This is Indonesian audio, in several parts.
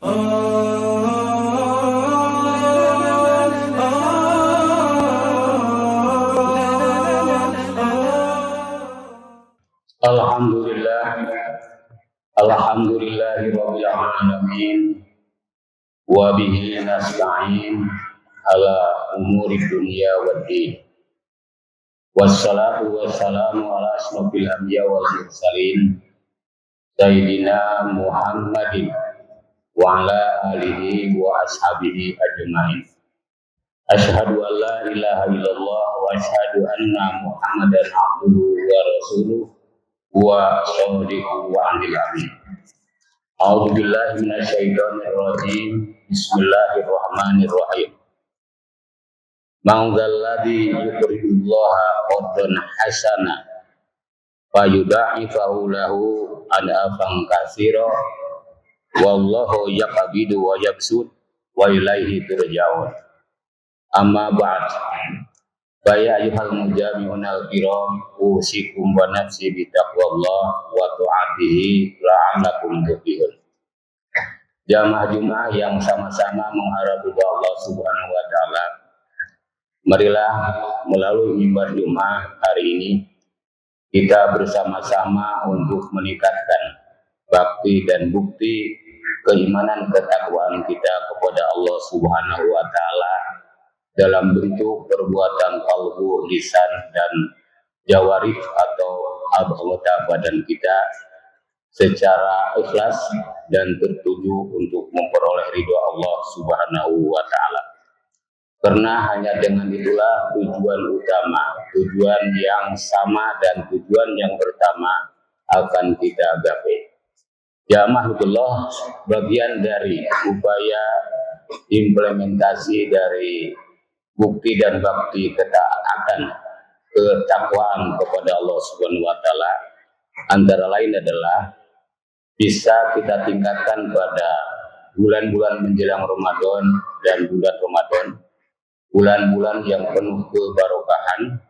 Alhamdulillah, alhamdulillahirabbil alamin, wa bihi nasta'in ala umuri dunya waddin. Wassalatu wassalamu ala asrofil anbiya wal mursalin sayyidina Muhammadin wa ala alihi wa ashabihi ajmain. Asyhadu an la ilaha illallah wa asyhadu anna Muhammadan abduhu wa rasuluh wa shadiqu wa anil amin. A'udzu billahi minasyaitonir rajim. Bismillahirrahmanirrahim. Man dzalladzi yuqridullaha qardan hasana fayudha'ifahu lahu adafan katsira wallahu yaqbidu wa yabsut wa ilaihi turja'un. Amma ba'd. Ya ayyuhal mujami'un al-kiram, usikum wa nafsi bitaqwallah wa ta'atihi la'allakum tuflihun. Jamaah Jumat yang sama-sama mengharap ridha Allah Subhanahu wa taala. Marilah melalui mimbar Jumat hari ini kita bersama-sama untuk meningkatkan bakti dan bukti keimanan ketakwaan kita kepada Allah Subhanahu wa taala dalam bentuk perbuatan qalbu, lisan, dan jawarih atau anggota badan kita secara ikhlas dan tertuju untuk memperoleh ridha Allah Subhanahu wa taala. Karena hanya dengan itulah tujuan utama, tujuan yang sama dan tujuan yang pertama akan kita gapai. Jamaahullah, bagian dari upaya implementasi dari bukti dan bakti ketaatan ketakwaan kepada Allah Subhanahu wa taala antara lain adalah bisa kita tingkatkan pada bulan-bulan menjelang Ramadan dan bulan Ramadan, bulan-bulan yang penuh kebarokahan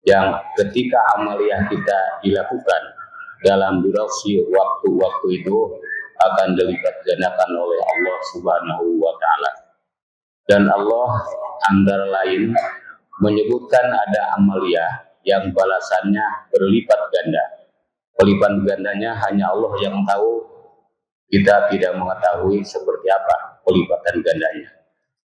yang ketika amaliyah kita dilakukan dalam durasi waktu-waktu itu akan dilipat gandakan oleh Allah Subhanahu wa taala. Dan Allah antara lain menyebutkan ada amaliyah yang balasannya berlipat ganda. Pelipat gandanya hanya Allah yang tahu, kita tidak mengetahui seperti apa pelipatan gandanya.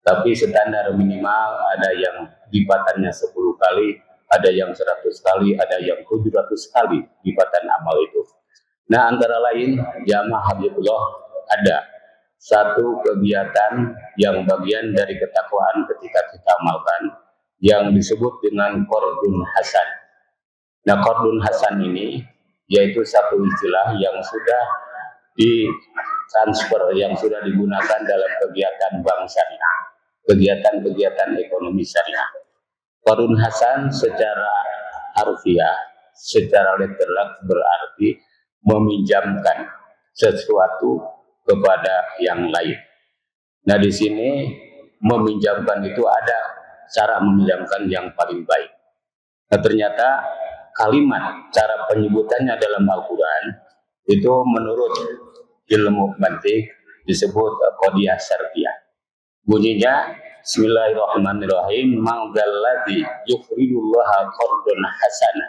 Tapi standar minimal ada yang lipatannya 10 kali, ada yang 100 kali, ada yang 700 kali lipatan amal itu. Nah, antara lain jamaah Habibullah ada satu kegiatan yang bagian dari ketakwaan ketika kita amalkan yang disebut dengan qardun hasan. Nah, qardun hasan ini yaitu satu istilah yang sudah ditransfer, yang sudah digunakan dalam kegiatan bank syariah, kegiatan-kegiatan ekonomi syariah. Qardun hasan secara harfiah, secara literal berarti meminjamkan sesuatu kepada yang lain. Nah, di sini meminjamkan itu ada cara meminjamkan yang paling baik. Nah, ternyata kalimat cara penyebutannya dalam Al-Quran itu menurut ilmu mantik disebut qadiyah syartiyah. Bunyinya Bismillahirrahmanirrahim. Man dzalladzi yuqridullaha qardan hasana.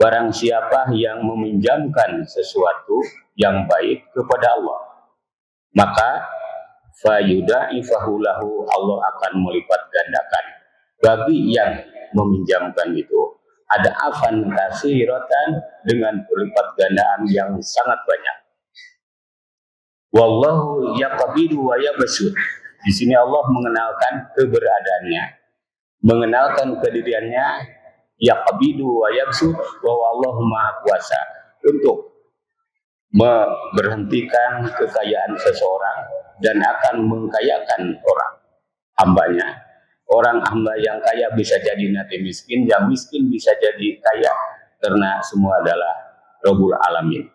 Barang siapa yang meminjamkan sesuatu yang baik kepada Allah, maka fayudha'ifahu lahu, Allah akan melipat gandakan bagi yang meminjamkan itu ada afan katsiratan dengan pelipat gandaan yang sangat banyak. Wallahu yaqbidu wa yabsut. Di sini Allah mengenalkan keberadaannya, mengenalkan kediriannya, yaqbidu wa yabsut, bahwa Allah Maha Kuasa untuk memberhentikan kekayaan seseorang dan akan mengkayakan orang hambanya. Orang hamba yang kaya bisa jadi nanti miskin, yang miskin bisa jadi kaya, karena semua adalah Rabbul Alamin.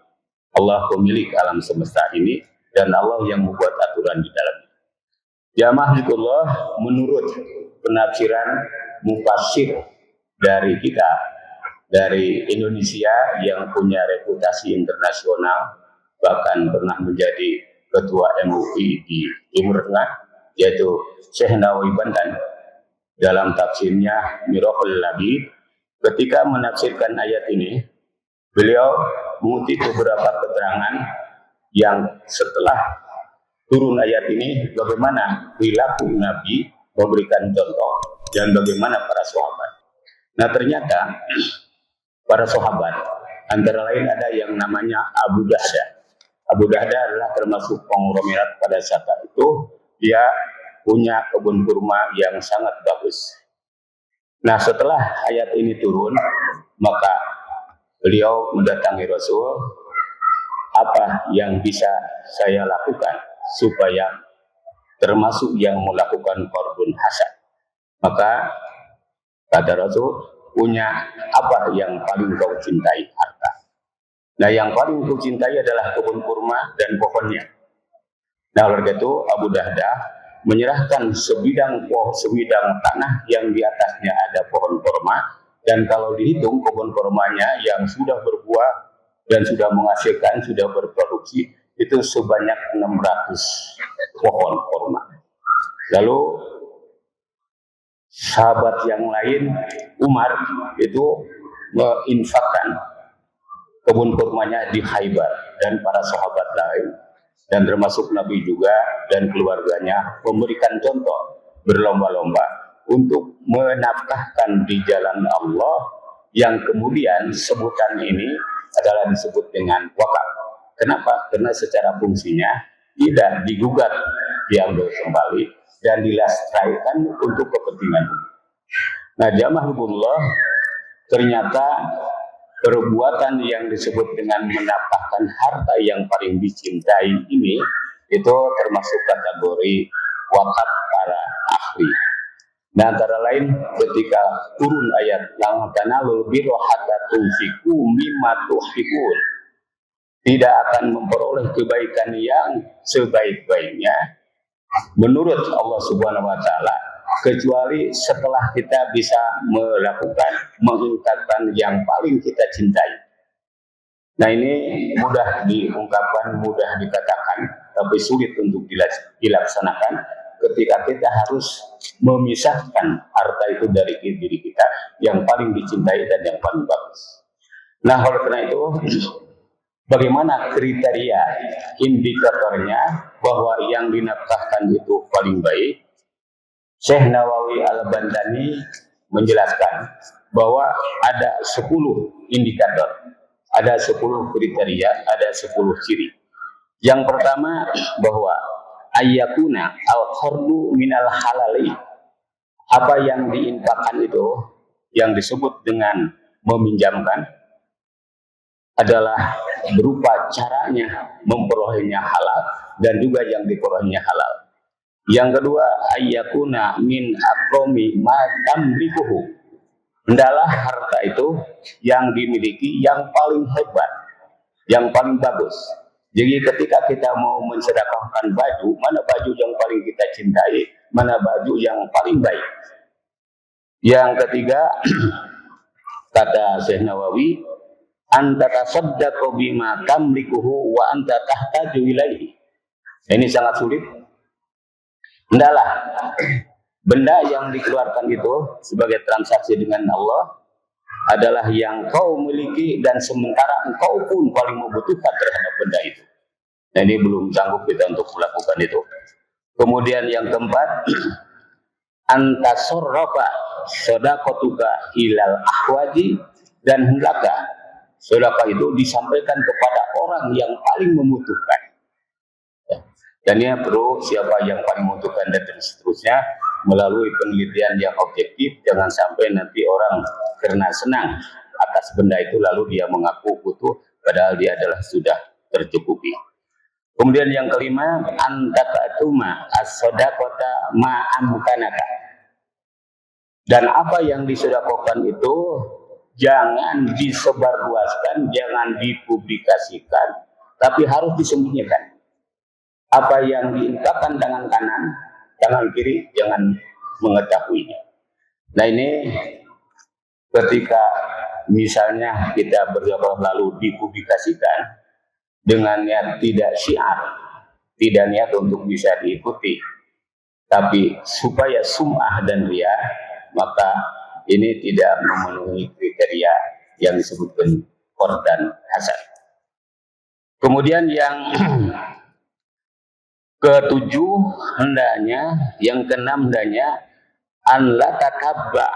Allah pemilik alam semesta ini dan Allah yang membuat aturan di dalamnya. Jamaahullah, menurut penafsiran mufassir dari kita, dari Indonesia yang punya reputasi internasional, bahkan pernah menjadi Ketua MUI di Timur Tengah, yaitu Syekh Nawawi Banten, dalam tafsirnya Mirahul Labib, ketika menafsirkan ayat ini, beliau mengutip beberapa keterangan yang setelah turun ayat ini, bagaimana perilaku Nabi memberikan contoh dan bagaimana para sahabat. Nah, ternyata para sahabat antara lain ada yang namanya Abu Dahda. Abu Dahda adalah termasuk konglomerat pada saat itu. Dia punya kebun kurma yang sangat bagus. Nah, setelah ayat ini turun, maka beliau mendatangi Rasul, apa yang bisa saya lakukan supaya termasuk yang melakukan fardun hasan. Maka kata Rasul, punya apa yang paling kau cintai? Harta. Nah, yang paling kau cintai adalah kebun kurma dan pohonnya. Nah, oleh itu Abu Dahda menyerahkan sebidang tanah yang di atasnya ada pohon kurma, dan kalau dihitung kebun kurmanya yang sudah berbuah dan sudah menghasilkan, sudah berproduksi, itu sebanyak 600 pohon kurma. Lalu sahabat yang lain, Umar, itu menginfakkan kebun kurmanya di Khaybar, dan para sahabat lain dan termasuk Nabi juga dan keluarganya memberikan contoh berlomba-lomba untuk menafkahkan di jalan Allah, yang kemudian sebutan ini adalah disebut dengan wakaf. Kenapa? Karena secara fungsinya tidak digugat, diambil kembali dan dilestarikan untuk kepentingan. Nah, jamaahullah, ternyata perbuatan yang disebut dengan menafkahkan harta yang paling dicintai ini, itu termasuk kategori wakaf para ahli. Nah, antara lain ketika turun ayat yang tanalul birra hatta tunfiqu mimma tuhibbun, tidak akan memperoleh kebaikan yang sebaik-baiknya menurut Allah Subhanahu wa taala, kecuali setelah kita bisa melakukan mengingatkan yang paling kita cintai. Nah, ini mudah diungkapkan, mudah dikatakan, tapi sulit untuk dilaksanakan ketika kita harus memisahkan harta itu dari diri kita yang paling dicintai dan yang paling bagus. Nah, oleh karena itu, bagaimana kriteria indikatornya bahwa yang dinafkahkan itu paling baik? Syekh Nawawi Al-Bantani menjelaskan bahwa ada 10 indikator, ada 10 kriteria, ada 10 ciri. Yang pertama, bahwa ayyakuna al-khardu minal halali. Apa yang diinfakkan itu, yang disebut dengan meminjamkan, adalah berupa caranya memperolehnya halal dan juga yang diperolehnya halal. Yang kedua, ayyakuna min akrami ma tamlikuhu. Hendaklah harta itu yang dimiliki yang paling hebat, yang paling bagus. Jadi ketika kita mau mensedekahkan baju, mana baju yang paling kita cintai, mana baju yang paling baik. Yang ketiga, kata Syekh Nawawi, anta tasaddaqu bima tamlikuhu wa anta tahtaju ilaihi. Ini sangat sulit. Hendaklah benda yang dikeluarkan itu sebagai transaksi dengan Allah adalah yang kau miliki dan sementara engkau pun paling membutuhkan terhadap benda itu. Nah, ini belum sanggup kita untuk melakukan itu. Kemudian yang keempat, antasorrofa sodakotuka ilal ahwaji, dan hendaklah sedekah itu disampaikan kepada orang yang paling membutuhkan. Dan ini perlu siapa yang paling membutuhkan dan seterusnya melalui penelitian yang objektif. Jangan sampai nanti orang karena senang atas benda itu lalu dia mengaku butuh padahal dia adalah sudah tercukupi. Kemudian yang kelima, antakatuma as-sadaqata ma'amkanaka. Dan apa yang disedekahkan itu jangan disebarluaskan, jangan dipublikasikan, tapi harus disembunyikan. Apa yang diinfakkan tangan kanan, tangan kiri jangan mengetahuinya. Nah, ini ketika misalnya kita berzakat lalu dipublikasikan dengan niat tidak syiar, tidak niat untuk bisa diikuti, tapi supaya sum'ah dan ria, maka ini tidak memenuhi kriteria yang disebutkan kordan hasan. Kemudian yang ketujuh hendaknya, yang keenam hendaknya an la tatabba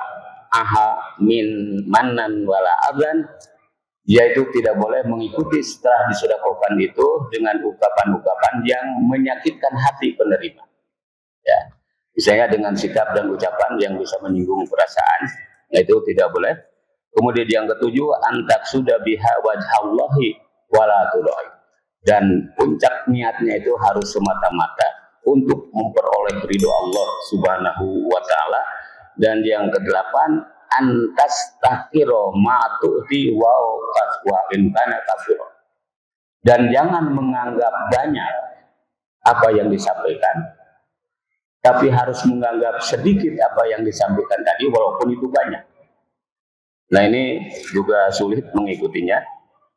aha min manan wala adlan, yaitu tidak boleh mengikuti setelah disedekahkan itu dengan ucapan-ucapan yang menyakitkan hati penerima. Ya, misalnya dengan sikap dan ucapan yang bisa menyinggung perasaan, yaitu tidak boleh. Kemudian yang ketujuh antak sudah biha wajhallahi wala tudai, dan puncak niatnya itu harus semata-mata untuk memperoleh ridho Allah Subhanahu wa taala. Dan yang kedelapan antas takiro ma'tu'ti wa in kana kafiro, dan jangan menganggap banyak apa yang disampaikan, tapi harus menganggap sedikit apa yang disampaikan tadi walaupun itu banyak. Nah, ini juga sulit mengikutinya.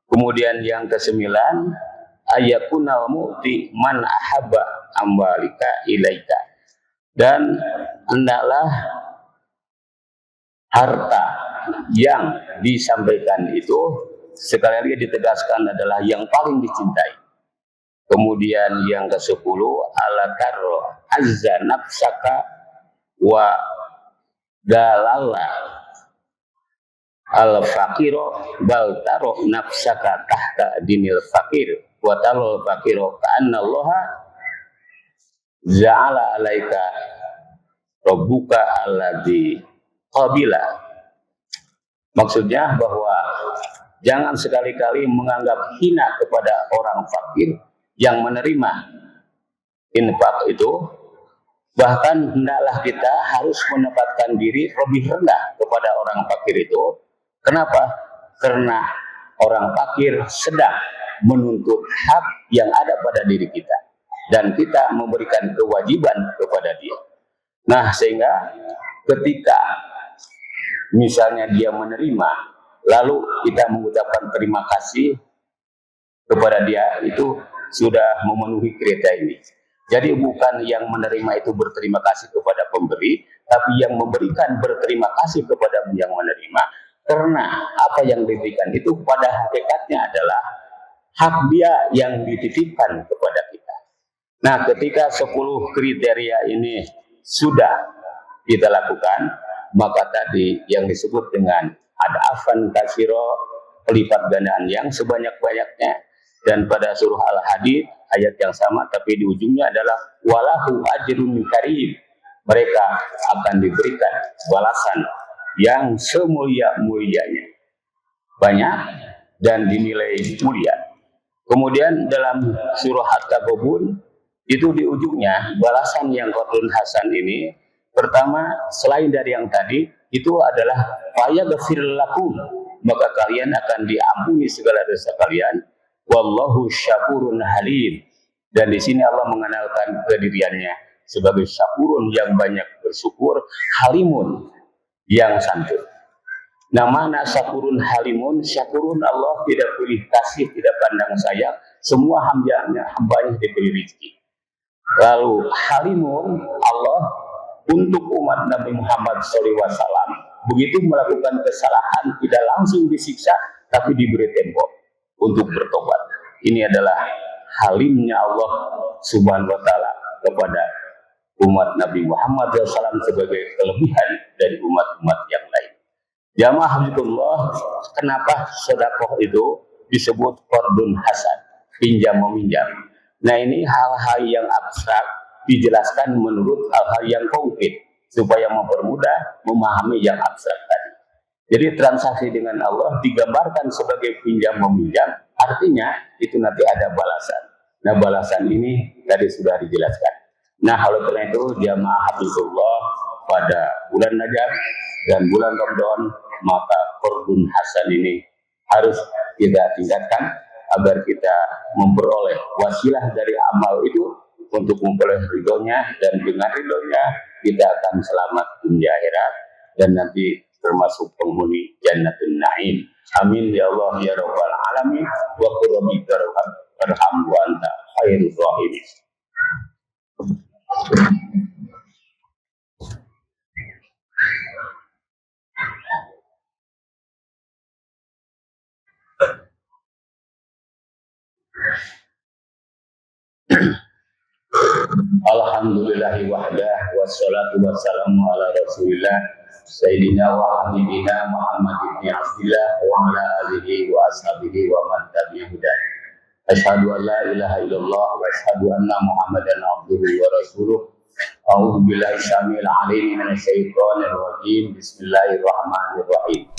Kemudian yang kesembilan ayakunal mu'ti man ahabba amwalika ilaika, dan hendaklah harta yang disampaikan itu sekali lagi ditegaskan adalah yang paling dicintai. Kemudian yang ke-10 ala tarro azza nafsaka wa dalala al fakiro bal taro nafsaka tahta dinil fakir wa talal fakiro ka'anna allaha ja'ala alaika rabbuka alladhi qabila. Maksudnya bahwa jangan sekali-kali menganggap hina kepada orang fakir yang menerima infak itu. Bahkan hendaklah kita harus menempatkan diri lebih rendah kepada orang fakir itu. Kenapa? Karena orang fakir sedang menuntut hak yang ada pada diri kita, dan kita memberikan kewajiban kepada dia. Nah, sehingga ketika misalnya dia menerima, lalu kita mengucapkan terima kasih kepada dia, itu sudah memenuhi kriteria ini. Jadi bukan yang menerima itu berterima kasih kepada pemberi, tapi yang memberikan berterima kasih kepada yang menerima, karena apa yang diberikan itu pada hakikatnya adalah hak dia yang dititipkan kepada kita. Nah, ketika 10 kriteria ini sudah kita lakukan, maka tadi yang disebut dengan adafan kasiro, pelipat gandaan yang sebanyak-banyaknya, dan pada surah Al-Hadid ayat yang sama tapi di ujungnya adalah walahu ajrun karim, mereka akan diberikan balasan yang semulia-mulianya, banyak dan dinilai mulia. Kemudian dalam surah At-Taghabun itu di ujungnya balasan yang qardun hasan ini, pertama selain dari yang tadi itu adalah fayaghfir lakum, maka kalian akan diampuni segala dosa kalian, wallahu syakurun halim, dan di sini Allah mengenalkan kediriannya sebagai syakurun yang banyak bersyukur, halimun yang santun. Nah, mana syakurun halimun? Syakurun Allah tidak pilih kasih, tidak pandang sayang, semua hambanya diberi rezeki. Lalu halimun Allah untuk umat Nabi Muhammad SAW, begitu melakukan kesalahan tidak langsung disiksa, tapi diberi tempo untuk bertobat. Ini adalah halimnya Allah Subhanahu wa taala kepada umat Nabi Muhammad SAW sebagai kelebihan dari umat-umat yang lain. Jamaah Habibullah, kenapa sedekah itu disebut qardun hasan, pinjam meminjam? Nah, ini hal-hal yang abstrak dijelaskan menurut hal-hal yang konkret supaya mempermudah memahami yang abstrak tadi. Jadi transaksi dengan Allah digambarkan sebagai pinjam meminjam, artinya itu nanti ada balasan. Nah, balasan ini tadi sudah dijelaskan. Nah, oleh karena itu jamaah Habibullah, pada bulan Rajab dan bulan Ramadan, maka qardun hasan ini harus kita tingkatkan agar kita memperoleh wasilah dari amal itu untuk memperoleh ridhonya, dan dengan ridhonya kita akan selamat dunia akhirat dan nanti termasuk penghuni Jannatul Naim. Amin ya Allah ya Rabbal alamin. Wa qur rabbi irham wa anta khairur rahimin. Alhamdulillahi wahdah wassalatu wassalamu ala rasulillah Sayyidina wa habibina Muhammad ibn Abdillah wa ala alihi wa ashabihi wa man tabi'ahu. Asyhadu an la ilaha illallah wa asyhadu anna Muhammadan abduhu wa rasuluh. A'udzu billahi syamil alim minasy syaithanir rajim. Bismillahirrahmanirrahim.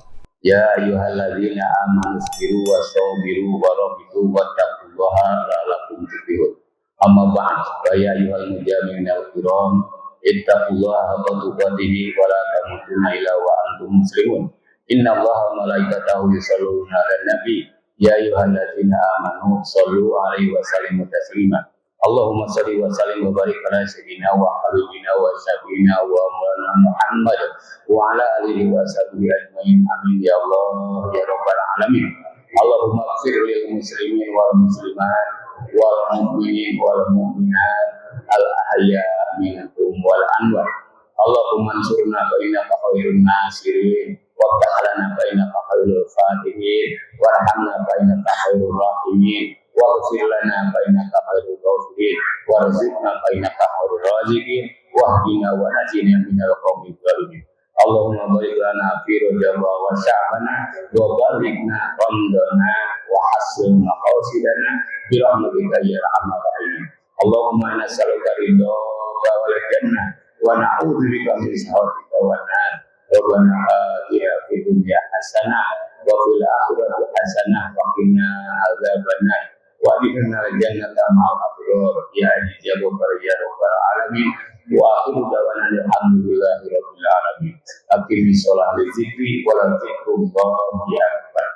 Ya ayyuhalladzina amanu sabiru wa sabiru wa rabitu wattaqullaha la'allakum tuflihun. Amma ba'd, ya ayyuhal mujahidin al-kiram, ittaqullaha haqqa tuqatih wa la tamutunna illa wa antum muslimun. Innallaha wa malaikatahu yusholluna 'alan nabi. Ya ayyuhalladzina amanu shollu 'alaihi wa sallimu taslima. Allahumma shalli wa sallim wa barik ala sayyidina wa habibina wa syafiina wa maulana Muhammad wa ala alihi wa sahbihi ajmain. Amin ya Allah ya rabbal alamin. Allahumma ighfir lil muslimin wal muslimat wal mu'minin wal mu'minat al ahya minhum wal anwar. Allahumma ansurna fa innaka khairun nasirin wa ta'alana fa innaka khairul fatihin warhamna fa innaka khairur rahimin waghfir lana fa innaka khairul ghafirin warzuqna fa innaka khairur raziqin wahdina wa najina minal qawmi dzalimin. Allahumma barik lana fi Rajab wa Sya'bana wa balighna Ramadana wa hasil maqasidana bi rahmatika ya arhamar rahimin. Allahumma nas'aluka ridhaka wal jannah wa na'udzu bika min sakhatika wan nar. Rabbana atina fid dunya hasanah wa fil akhirati hasanah wa qina adzabannar wa adkhilna jannata ma'al abrar ya ya rabbal alamin. Wa akhiru da'wana alhamdulillahi rabbil alamin. Aqimi sholat li dzikri wa la dzikrullahi akbar.